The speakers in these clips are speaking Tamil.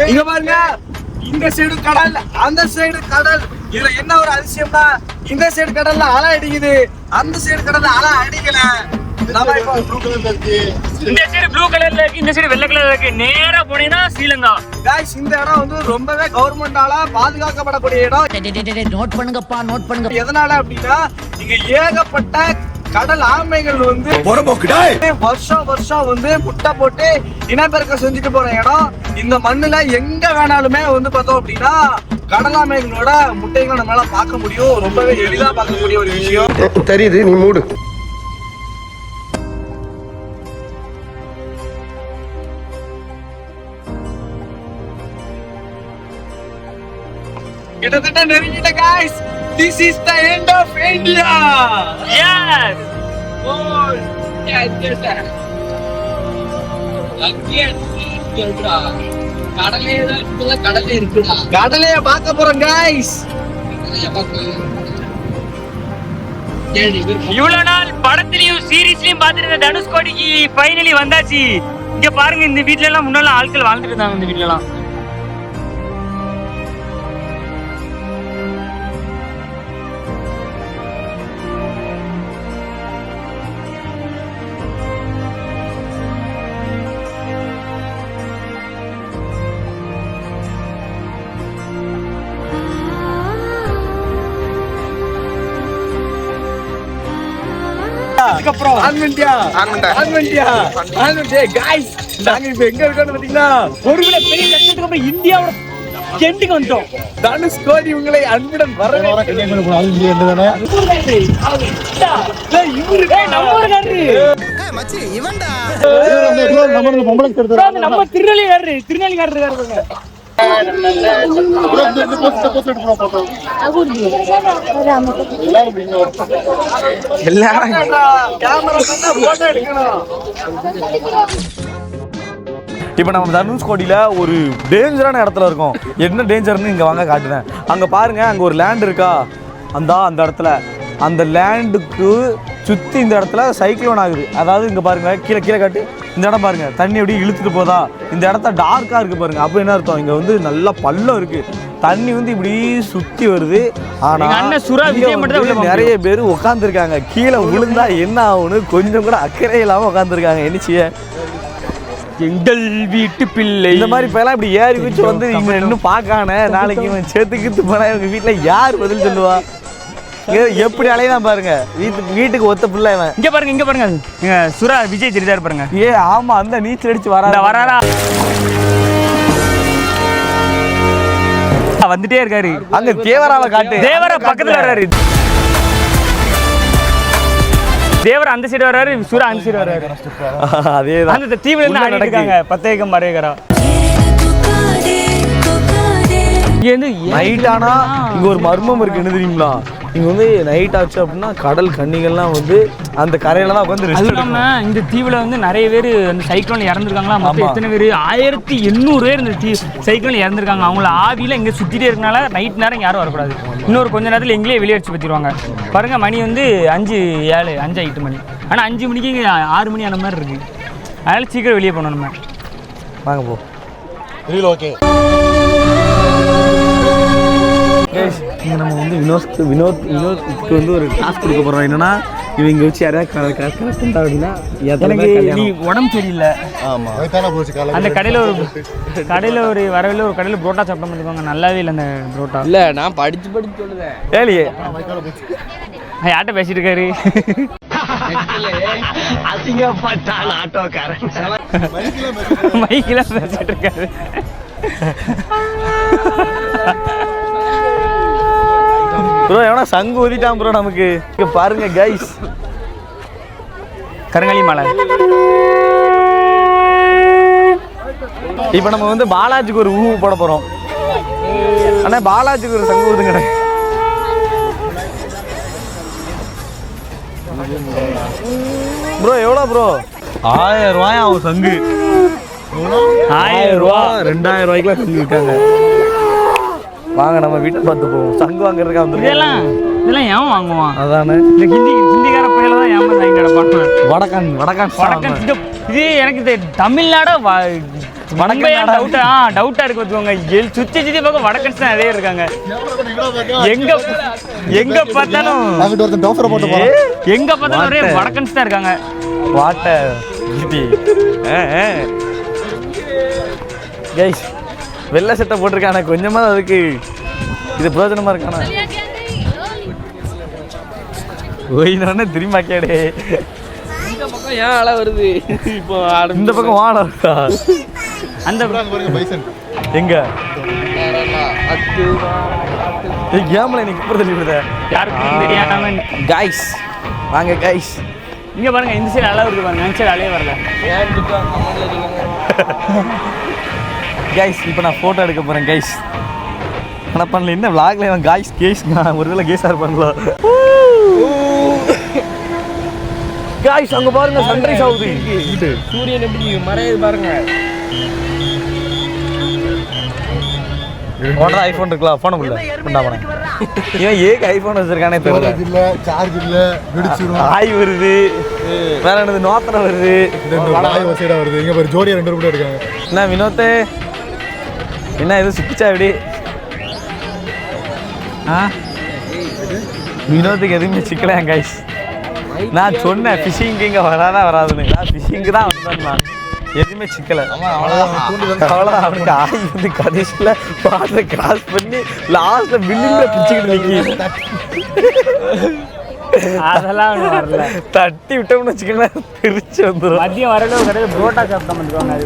இங்க பாருங்க, இந்த சைடு கடல், அந்த சைடு கடல். இதுல என்ன ஒரு அதிசயம்னா, இந்த சைடு கடல்ல அலை அடிக்குது, அந்த சைடு கடல்ல அலை அடிக்கல. இந்த சைடு ப்ளூ கலர்ல இருக்கு, இந்த சைடு வெள்ளை கலர்ல இருக்கு. நேரா போனீங்கன்னா ஸ்ரீலங்கா. गाइस இந்த இடம் வந்து ரொம்பவே கவர்மெண்டால பாதுகாக்கப்படக்கூடிய இடம். நோட் பண்ணுங்கப்பா, நோட் பண்ணுங்க. எதனால அப்படின்னா, இங்க ஏகப்பட்ட கடல் ஆமைகள் வந்து வருஷம் வந்து முட்டை போட்டு இனப்பெருக்கம் செஞ்சுட்டு போற இடம். இந்த மண்ணுல எங்க வேணாலுமே வந்து பார்த்தோம் அப்படின்னா கடல் ஆமைகளோட முட்டைகளை நம்மளால பார்க்க முடியும். ரொம்பவே எளிதா பார்க்கக்கூடிய ஒரு விஷயம். தெரியுது, நீ மூடு. கிட்டத்தட்ட நெருங்கிட்ட guys. This is the end of India. Yes. Oh, yes. கடலைய பார்க்க போறோம் guys. இவ்வளவு நாள் படத்திலையும் சீரீஸ்லயும் பார்த்துட்டு தனுஷ்கோடிக்கு ஃபைனலி வந்தாச்சு. இங்க பாருங்க, இந்த வீட்ல எல்லாம் முன்னால ஆட்கள் வாழ்ந்துட்டு இருந்தாங்க. இந்த வீட்ல எல்லாம் அதுக்கப்புறம் guys, நாங்க இப்ப எங்க இருக்கோம்னு பாத்தீங்கன்னா, ஒருவேளை பெரிய கஷ்டத்துக்கு அப்புறம் இந்தியாவோட எண்டுக்கு வந்துட்டோம். தனுஷ்கோடி உங்களை அன்புடன் வரவேற்கிறேன். நம்ம திருநெல்வேலிக்காரரு இருக்காங்க. இப்போ நம்ம தனுஷ்கோடியில் ஒரு டேஞ்சரான இடத்துல இருக்கோம். என்ன டேஞ்சர்னு இங்கே வாங்க காட்டுறேன். அங்கே பாருங்கள், அங்கே ஒரு லேண்ட் இருக்கா, அந்த இடத்துல அந்த லேண்டுக்கு சுற்றி இந்த இடத்துல சைக்ளோன் ஆகுது. அதாவது இங்கே பாருங்கள், கீழே காட்டு, இந்த இடம் பாருங்கள், தண்ணி அப்படியே இழுத்துட்டு போதா. இந்த இடத்த டார்க்காக இருக்குது பாருங்கள். அப்போ என்ன அர்த்தம், இங்கே வந்து நல்லா பள்ளம் இருக்குது, தண்ணி வந்து இப்படி சுற்றி வருது. ஆனால் நிறைய பேர் உட்காந்துருக்காங்க. கீழே விழுந்தா என்ன ஆகும்னு கொஞ்சம் கூட அக்கறை இல்லாமல் உட்காந்துருக்காங்க. என்ன செய்ய, எங்கள் வீட்டு பிள்ளை இந்த மாதிரி இப்பெல்லாம் இப்படி ஏறி வச்சு வந்து இவங்க இன்னும் பார்க்கானே, நாளைக்கு இவன் சேர்த்துக்கிட்டு போனா இவங்க வீட்டில் யார் பதில் சொல்லுவா? எப்படி அலையதான் பாருங்க, வீட்டுக்கு ஒத்த பிள்ளை இவன். இங்க பாருங்க சுரா விஜய் சரிதார் பாருங்க. ஆமா, அந்த நீச்சல் அடிச்சு வராரா வந்துட்டே இருக்காரு. அங்க தேவராவை காட்டு, தேவரா பக்கத்துல வர்றாரு. தேவரா அந்த சைடு வர்றாரு, சுரா அந்த சைடு வர்றாரு. அதேதான், அந்த தீவுல இருந்து ஆடிட்டு இருக்காங்க. பத்தேகம் மரேகரா நைட் ஆனா இங்க ஒரு மர்மம் இருக்கு. என்ன தெரியுங்களா, இங்க வந்து நைட் ஆச்சு அப்படின்னா கடல் கன்னிகள்லாம் வந்து அந்த கரையில தான் உட்காந்து ரெஸ்ட் எடுக்கணும். இந்த தீவுல வந்து நிறைய பேர் அந்த சைக்ளோன்ல இறந்துருக்காங்களா. மொத்தம் எத்தனை பேர், 1800 பேர் இந்த சைக்ளோன்ல இறந்துருக்காங்க. அவங்கள ஆவியில இங்க சுத்திட்டே இருக்கனால நைட் நேரம் யாரும் வரக்கூடாது. இன்னொரு கொஞ்ச நேரத்தில் எங்களே வெளியடிச்சு பத்திடுவாங்க. பாருங்க, மணி வந்து 5 மணி. ஆனா 5 மணிக்கு இங்க 6 மணி ஆன மாதிரி இருக்கு. அதனால சீக்கிரம் வெளியே போகணும். நம்ம வாங்க போ. ஓகே, இங்கே நம்ம வந்து வினோத்க்கு வந்து ஒரு டாஸ்க் கொடுக்க போகிறோம். என்னன்னா, இவங்க வச்சு யாரையாவது கரெக்டாக அப்படின்னா, நீ உடம்பு சரியில்லை. ஆமாம், அந்த கடையில் ஒரு வரவில் ஒரு கடையில் புரோட்டா சாப்பிட முடியுவாங்க. நல்லாவே இல்லை அந்த புரோட்டா. இல்ல, நான் படிச்சு சொல்லுவேன். ஏலியே யார்கிட்ட பேசிட்டு இருக்காரு? அசிங்கப்பட்டான் ஆட்டோக்காரன். மைக்கில பேசிட்டு இருக்காரு. ப்ரோ எவனா சங்கு ஊதிட்டான் ப்ரோ நமக்கு. இங்க பாருங்க கைஸ், கருங்காலி மலை. இப்போ நம்ம வந்து பாலாஜிக்கு ஒரு ஊ போட போறோம். ஆனா பாலாஜிக்கு ஒரு சங்கு ஊதுங்க. ப்ரோ எவ்வளோ ப்ரோ? 1000 ரூபாய் அவன் சங்கு. 1000 ரூபா 2000 ரூபாய்க்குலாம் சங்கு இருக்காங்க. வாங்க நம்ம வீட்டை பார்த்து போவோம். சங்கு வாங்குறதுக்காக வந்து இதெல்லாம் ஏன் வாங்குவான்? அதானே, இந்த ஹிந்திக்கார பையில தான் ஏமாந்து வாங்கி கிடப்பான். வடக்கான் இது எனக்கு தமிழ்நாட டவுட்டா இருக்கு பார்த்துக்கோங்க. சுத்தி சுத்தி பக்கம் வடக்கன்ஸ் தான் நிறைய இருக்காங்க. எங்க பார்த்தாலும் ஒரே வடக்கன்ஸ் தான் இருக்காங்க. வாட்டர் கைஸ் வெள்ளை சட்டை போட்டிருக்கான கொஞ்சமா அதுக்கு இது பிரயோஜனமா இருக்கானா ஓய்னே திரும்பி கேடே. இந்த பக்கம் ஏன் அலை வருது இப்போ? இந்த பக்கம் வாழ இருக்கா? அந்த எங்க கேம்ல எனக்கு இப்போ தள்ளி விடுத யாருக்கும் தெரியாம. கைஸ் வாங்க கைஸ், இங்க பாருங்க, இந்த சைடு அலை வருது பாருங்க, அந்த சைடு அலையே வரல. கைஸ் இப்போ நான் ஃபோட்டோ எடுக்க போகிறேன் கைஸ். ஆனால் பண்ணல என்ன விளாக்ல இவன் காய்ஸ் கேஸ் ஒருவேளை கேஸார் பண்ணல. காய்ஸ் அங்கே பாருங்க சன்ரைஸ் ஆகுது. சூரியன் எப்படி மறையுது பாருங்க. உடனே ஐஃபோன் இருக்கலாம் ஃபோனை முடியல பண்ணாம இவன் ஏக்கு ஐஃபோன் வச்சிருக்கானே தெரியல. இல்ல சார்ஜ் இல்ல வெடிச்சிரும். ஆய் வருது, வேற என்னது நோத்தனை வருது, ஆய் வசைடா வருது. இங்க பாரு ஜோடியா 2 பேர் கூட இருக்காங்க. என்ன வினோத்தே என்ன எதுவும் சிக்கிச்சா எப்படி? வினோத்துக்கு எதுவுமே சிக்கலையா கைஸ்? நான் சொன்னேன் ஃபிஷிங்கு இங்கே வராதுன்னு. நான் ஃபிஷிங்கு தான் வந்தேன், நான் எதுவுமே சிக்கலை. அவ்வளோதான். அவனுக்கு ஆய் வந்து கடைசியில் பாதை கிராஸ் பண்ணி லாஸ்ட்டில் பில்லிங்கில் பிடிச்சிக்கிட்டு நிற்கி. அதெல்லாம் ஒன்றும் வரல. தட்டி விட்டோம்னு வச்சுக்கலாம் திருச்சி வந்துடும். மதியம் வரல கிடையாது, புரோட்டா சாப்பிட்டா வந்துருவாங்க. அது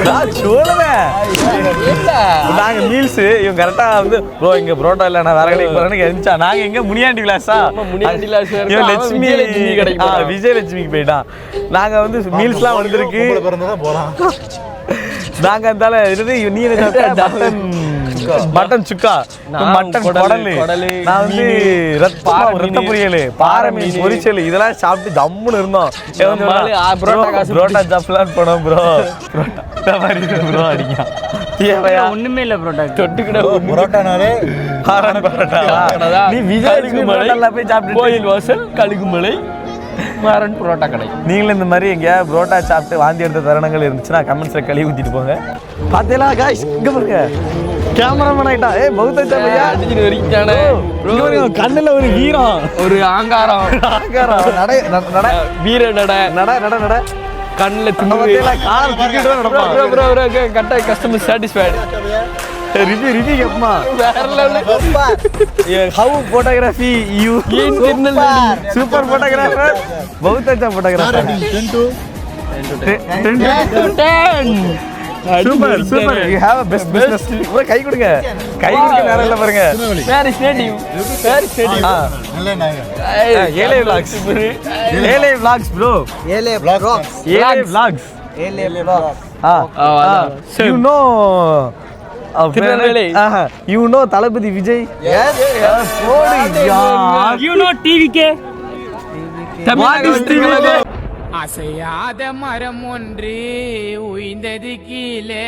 நான் சொல்லுவேன் நாங்கள் மீல்ஸு இவங்க கரெக்டாக வந்து ப்ரோ இங்கே புரோட்டா இல்லை நான் வேற கடைக்கு போகிறேன்னு இருந்துச்சா. நாங்கள் எங்கே முனியாண்டி விலாஸா முனியாண்டி விலாஸ் இவன் லட்சுமி விஜயலட்சுமிக்கு போயிட்டான். நாங்கள் வந்து மீல்ஸ்லாம் வந்திருக்கு. நாங்கள் இருந்தால இருந்து நீ மட்டன் சுக்கா, மட்டன் குடலு, நான் வந்து ரத்த பொரியல், பாறை மீன் பொரிச்சல் இதெல்லாம் சாப்பிட்டு ஜம்முன்னு இருந்தோம். புரோட்டா சாப்பிடலான்னு போனோம் ப்ரோ. ப்ரோ அடிங்க ஒண்ணுமே இல்லை புரோட்டா தொட்டுக்கிட்ட புரோட்டானாலே பரோட்டா. நீ விஜய் போய் சாப்பிட்டு கோயில் வாசல் கழுகுமலை மாறன் புரோட்டா கடை. நீங்களும் இந்த மாதிரி எங்கேயா புரோட்டா சாப்பிட்டு வாந்தி எடுத்த தருணங்கள் இருந்துச்சுன்னா கமெண்ட்ஸில் கழுவி ஊற்றிட்டு போங்க. பார்த்தீங்களா காய்ஸ் இங்கே பாருங்க கேமராமேன் ஆகிட்டா. பௌத்த அடிச்சுட்டு வரைக்கானே கண்ணில் ஒரு வீரம், ஒரு ஆங்காரம் வீர நட கண்ணில் கரெக்டாக கஸ்டமர் சாட்டிஸ்ஃபைடு. ரிவ்யூ கேட்போமா? வேற level. How photography you super photographer பௌத்த photographer. 10 super super you have a best business. கை கொடுங்க, கை கொடுக்க நேரம் இல்ல பாருங்க. Paris native. நல்ல நாயக. ஏலே vlogs, ஏலே vlogs bro, ஏலே vlogs, ஏலே vlogs, ஏலே vlogs. you know Tirunelveli. you know Thalapathy Vijay? Yes. you know TVK. What is TVK? அசையாத மரம் ஒன்று உய்ந்தது கீழே.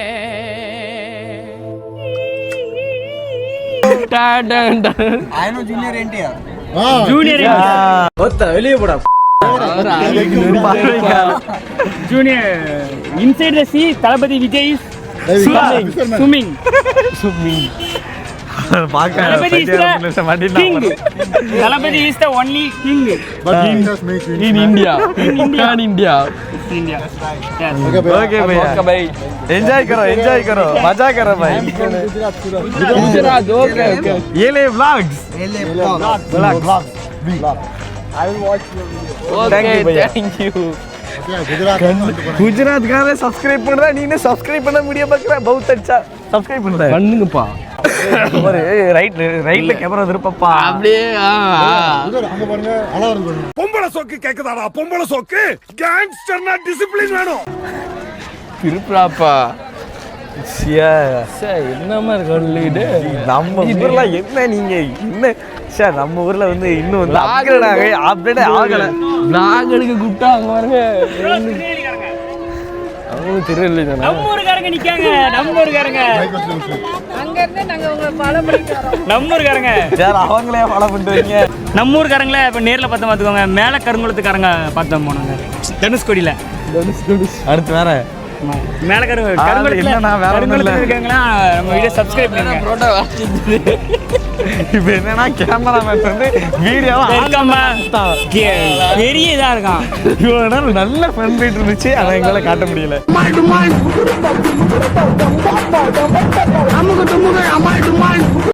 I know Junior NTR. Junior வெளியே போடா. Junior inside the C Thalapathy Vijay swimming. Thalapathy is the king. Thalapathy is the only king. But he has made In India. In India. India. Yes. Okay bhai, enjoy karo, मजा करो भाई. Gujarat. Okay. येले vlogs, LA vlogs. I will watch your video. Thank you bhaiya. Thank you. Gujarat गाने सब्सक्राइब पண்ற நீனே சப்ஸ்கிரைப் பண்ண வீடியோ பார்க்கற बहुत अच्छा சப்ஸ்கிரைப் பண்ற பண்ணுங்கப்பா. ஒரு ரைட்ல கேமரா திருப்பப்பா. அப்படியே அங்க பாருங்க அழகா இருக்கு. பொம்பளை சொக்கு கேக்குதாடா? பொம்பளை சொக்கு கேங்ஸ்டர்னா டிசிப்ளின் வேணும். திருப்புறாப்பா. சியா என்னமா இருக்கு நம்ம ஊர்ல என்ன நீங்க என்ன சார் நம்ம ஊர்ல வந்து இன்னும் வந்து அப்டேட் ஆகல. vlog எடுக்க கூப்பிட்டா அங்க பாருங்க அவங்க திருநெல்வேலி தானே. நம்ம ஊருக்காரங்க நிக்காங்க, நம்ம ஊருக்காரங்க அங்க இருந்து நாங்க உங்களை ஃபாலோ பண்ணிட்டு வரோம். நம்ம ஊருக்காரங்க சார் அவங்களே ஃபாலோ பண்ணுவீங்க. நம்ம ஊருக்காரங்கள இப்போ நேரில் பார்த்து பார்த்துக்கோங்க. மேலே கருங்குளத்துக்காரங்க பார்த்தோம் போனாங்க தனுஷ்கோடியில். அடுத்து வேற மேல என்னண்ணா, வேற ஒண்ணும் இல்ல. இருக்காங்களா நம்ம வீடியோ சப்ஸ்கிரைப் பண்ணுங்க. புரோட்டா வாங்கிட்டு இப்போ என்னன்னா கேமராமேன் வந்து வீடியோவை இருக்காமா பெரிய இதா இருக்கான். இவ்வளோ நல்ல ஃப்ரெண்ட் போயிட்டு இருந்துச்சு, அதை எங்களால் காட்ட முடியல. அமுக துமுக அமால் டுமால்